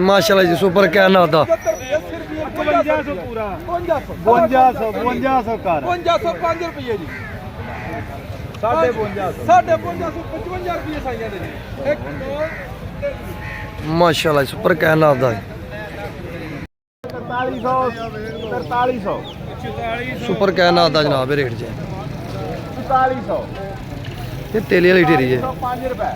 माशाल्लाह जी सुपर क्या ना था 5200 पूरा 5200 कर 5205 रुपये जी 5500 55 रुपये साइयां दे 1 2 माशाल्लाह सुपर क्या ना था 4300 सुपर क्या ना था जनाब रेट च 4400 ये तेली वाली ढेरी है 5 रुपए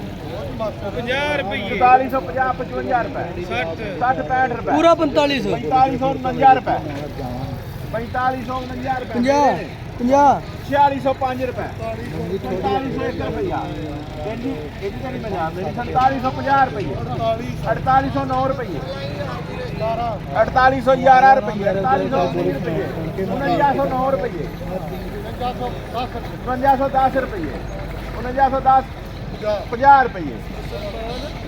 50 रुपये 4450 55 रुपए 60 65 रुपए पूरा 4500 4549 रुपए 4549 रुपए 50 4605 रुपए 4501 रुपया जी ਇਹ ਤਾਂ ਨਹੀਂ ਮੈਂ ਜਾਣਦਾ 4750 ਰੁਪਏ 4809 ਰੁਪਏ 4811 ਰੁਪਏ 4820 ਰੁਪਏ 4909 ਰੁਪਏ 4910 ਰੁਪਏ 4910 50 ਰੁਪਏ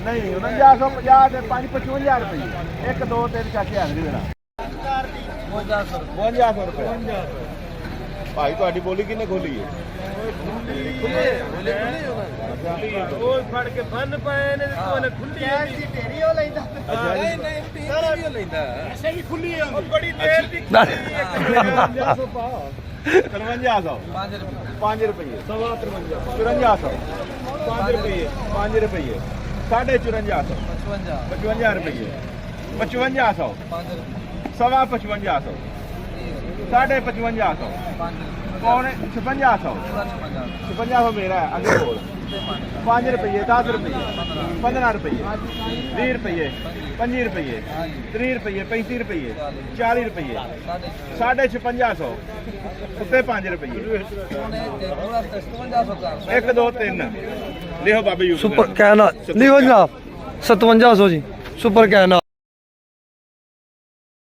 ਨਹੀਂ 4950 ਤੇ 555 ਰੁਪਏ 1 2 3 ਚਾਚੇ ਆ ਗਏ ਜਰਾ 5200 ਰੁਪਏ ਭਾਈ ਤੁਹਾਡੀ ਬੋਲੀ ਕਿੰਨੇ ਖੋਲੀ ਹੈ ਉਹ ਫੜ ਕੇ ਬੰਨ ਪਏ ਨੇ ਕੋਲ ਖੁੱਲੀ ਦੀ ਢੇਰੀ ਹੋ ਲੈਂਦਾ ਨਹੀਂ ਨਹੀਂ ਸਾਰਾ ਵੀ ਲੈਂਦਾ ਐਸੇ ਵੀ ਖੁੱਲੀ ਹੈ ਬੜੀ ਦੇਰ ਦੀ 5300 5 ਰੁਪਏ 5400 5 ਰੁਪਏ 5 ਰੁਪਏ 5400 55 ਰੁਪਏ 5500 5500 5500 कौन 5600 5600 मेरा है आगे बोल 5 रुपये 10 रुपये 15 रुपये 20 रुपये 25 रुपये 30 रुपये 35 रुपये 40 रुपये 5650 उत्ते 5 रुपये 1 2 3 लिखो बाबे सुपर क्या ना लिखो जनाब 5700 जी सुपर क्या ना